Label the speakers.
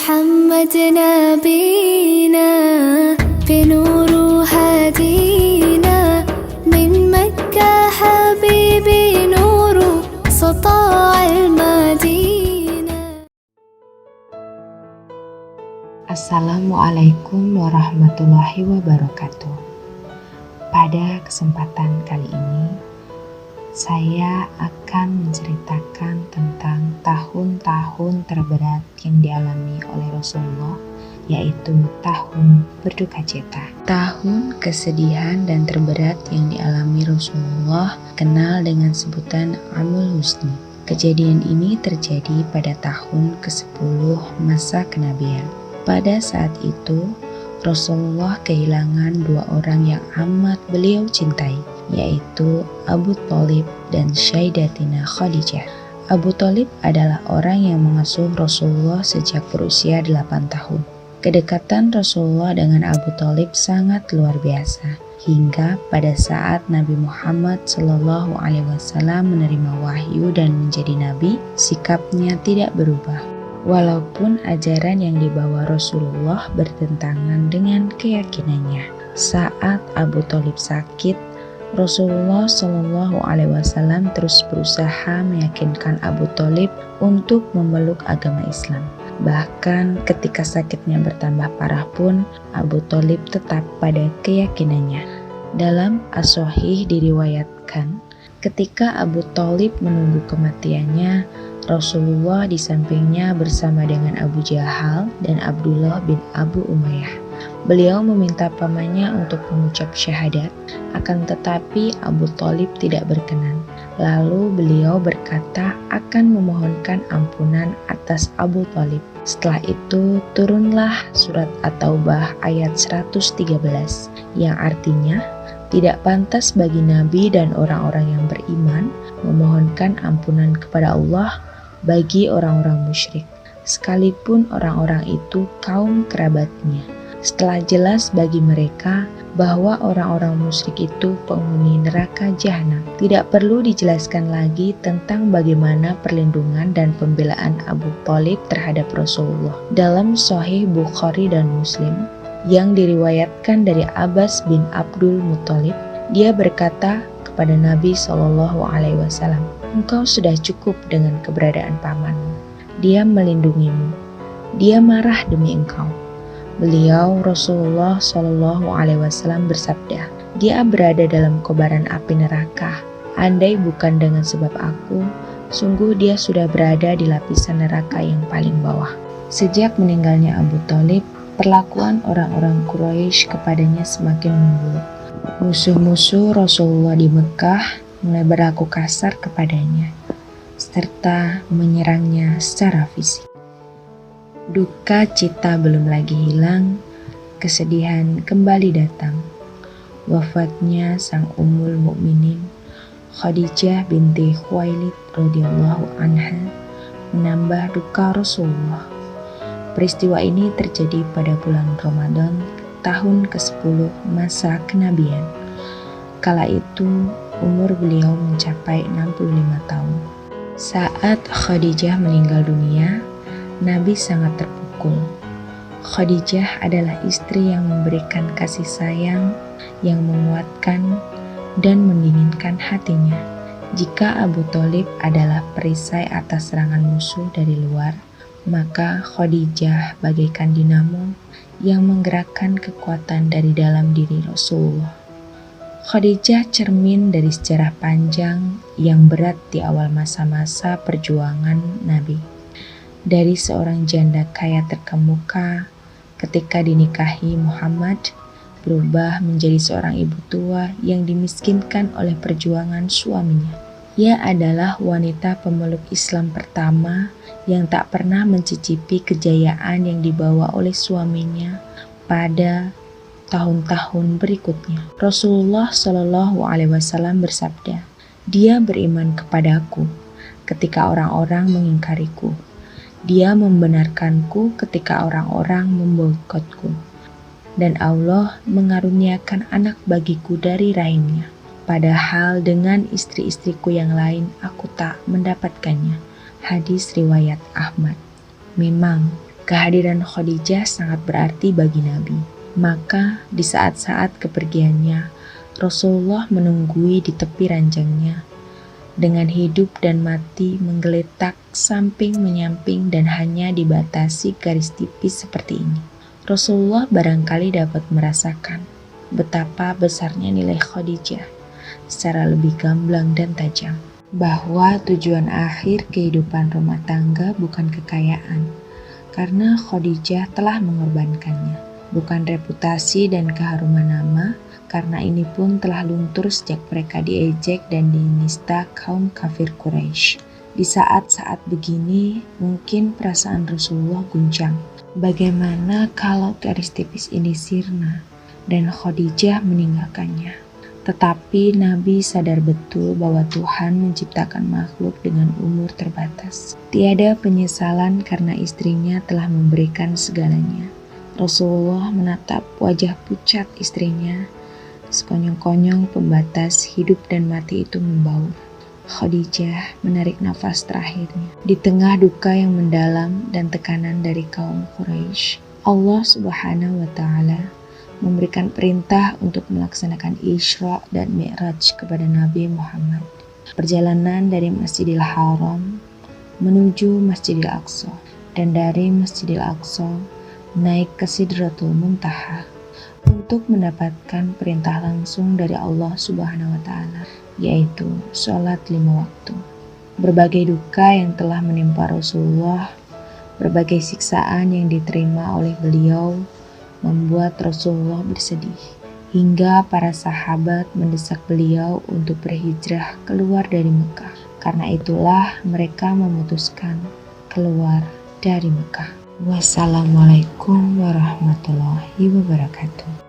Speaker 1: محمد نبينا بنور هدينا من مكة حبيبي نور سطاع المدينة.
Speaker 2: Assalamualaikum warahmatullahi wabarakatuh. Pada kesempatan kali ini, saya akan menceritakan tentang tahun-tahun terberat yang dialami oleh Rasulullah, yaitu tahun berduka cita. Tahun kesedihan dan terberat yang dialami Rasulullah kenal dengan sebutan Amul Husni. Kejadian ini terjadi pada tahun ke-10 masa kenabian. Pada saat itu, Rasulullah kehilangan dua orang yang amat beliau cintai, yaitu Abu Thalib dan Sayyidatina Khadijah. Abu Thalib adalah orang yang mengasuh Rasulullah sejak berusia 8 tahun. Kedekatan Rasulullah dengan Abu Thalib sangat luar biasa, hingga pada saat Nabi Muhammad SAW menerima wahyu dan menjadi nabi, sikapnya tidak berubah. Walaupun ajaran yang dibawa Rasulullah bertentangan dengan keyakinannya. Saat Abu Thalib sakit, Rasulullah SAW terus berusaha meyakinkan Abu Thalib untuk memeluk agama Islam. Bahkan ketika sakitnya bertambah parah pun, Abu Thalib tetap pada keyakinannya. Dalam As-Shahih diriwayatkan, ketika Abu Thalib menunggu kematiannya, Rasulullah di sampingnya bersama dengan Abu Jahal dan Abdullah bin Abu Umayyah. Beliau meminta pamannya untuk mengucap syahadat, akan tetapi Abu Thalib tidak berkenan. Lalu beliau berkata akan memohonkan ampunan atas Abu Thalib. Setelah itu turunlah surat At-Taubah ayat 113 yang artinya tidak pantas bagi Nabi dan orang-orang yang beriman memohonkan ampunan kepada Allah bagi orang-orang musyrik, sekalipun orang-orang itu kaum kerabatnya. Setelah jelas bagi mereka bahwa orang-orang musyrik itu penghuni neraka jahanam, tidak perlu dijelaskan lagi tentang bagaimana perlindungan dan pembelaan Abu Thalib terhadap Rasulullah. Dalam Sahih Bukhari dan Muslim yang diriwayatkan dari Abbas bin Abdul Muthalib, dia berkata kepada Nabi SAW, "Engkau sudah cukup dengan keberadaan pamanmu. Dia melindungimu. Dia marah demi engkau." Beliau Rasulullah SAW bersabda, "Dia berada dalam kobaran api neraka. Andai bukan dengan sebab aku, sungguh dia sudah berada di lapisan neraka yang paling bawah." Sejak meninggalnya Abu Thalib, perlakuan orang-orang Quraisy kepadanya semakin memburuk. Musuh-musuh Rasulullah di Mekah mulai berlaku kasar kepadanya, serta menyerangnya secara fisik. Duka cita belum lagi hilang, kesedihan kembali datang. Wafatnya sang Ummul Mukminin Khadijah binti Khuwailid radhiyallahu anha menambah duka Rasulullah. Peristiwa ini terjadi pada bulan Ramadan tahun ke-10 masa kenabian. Kala itu umur beliau mencapai 65 tahun. Saat Khadijah meninggal dunia, Nabi sangat terpukul. Khadijah adalah istri yang memberikan kasih sayang, yang menguatkan dan mendinginkan hatinya. Jika Abu Thalib adalah perisai atas serangan musuh dari luar, maka Khadijah bagaikan dinamo yang menggerakkan kekuatan dari dalam diri Rasulullah. Khadijah cermin dari sejarah panjang yang berat di awal masa-masa perjuangan Nabi. Dari seorang janda kaya terkemuka ketika dinikahi Muhammad, berubah menjadi seorang ibu tua yang dimiskinkan oleh perjuangan suaminya. Ia adalah wanita pemeluk Islam pertama yang tak pernah mencicipi kejayaan yang dibawa oleh suaminya pada tahun-tahun berikutnya. Rasulullah SAW bersabda, "Dia beriman kepadaku ketika orang-orang mengingkariku. Dia membenarkanku ketika orang-orang memboikotku. Dan Allah mengaruniakan anak bagiku dari rahimnya. Padahal dengan istri-istriku yang lain aku tak mendapatkannya." Hadis riwayat Ahmad. Memang Kehadiran Khadijah sangat berarti bagi Nabi. Maka di saat-saat kepergiannya, Rasulullah menunggui di tepi ranjangnya. Dengan hidup dan mati menggeletak samping menyamping dan hanya dibatasi garis tipis seperti ini. Rasulullah barangkali dapat merasakan betapa besarnya nilai Khadijah secara lebih gamblang dan tajam. Bahwa tujuan akhir kehidupan rumah tangga bukan kekayaan, karena Khadijah telah mengorbankannya. Bukan reputasi dan keharuman nama, karena ini pun telah luntur sejak mereka diejek dan dinista kaum kafir Quraisy. Di saat-saat begini, mungkin perasaan Rasulullah guncang. Bagaimana kalau garis tipis ini sirna dan Khadijah meninggalkannya? Tetapi Nabi sadar betul bahwa Tuhan menciptakan makhluk dengan umur terbatas. Tiada penyesalan karena istrinya telah memberikan segalanya. Rasulullah menatap wajah pucat istrinya. Sekonyong-konyong pembatas hidup dan mati itu membaur. Khadijah menarik nafas terakhirnya. Di tengah duka yang mendalam dan tekanan dari kaum Quraisy, Allah Subhanahu wa Ta'ala memberikan perintah untuk melaksanakan Isra dan Mi'raj kepada Nabi Muhammad. Perjalanan dari Masjidil Haram menuju Masjidil Aqsa, dan dari Masjidil Aqsa naik ke Sidratul Muntaha untuk mendapatkan perintah langsung dari Allah Subhanahu wa Ta'ala, yaitu sholat 5 waktu. Berbagai duka yang telah menimpa Rasulullah, berbagai siksaan yang diterima oleh beliau membuat Rasulullah bersedih, hingga para sahabat mendesak beliau untuk berhijrah keluar dari Mekah. Karena itulah mereka memutuskan keluar dari Mekah. Wassalamualaikum warahmatullahi wabarakatuh.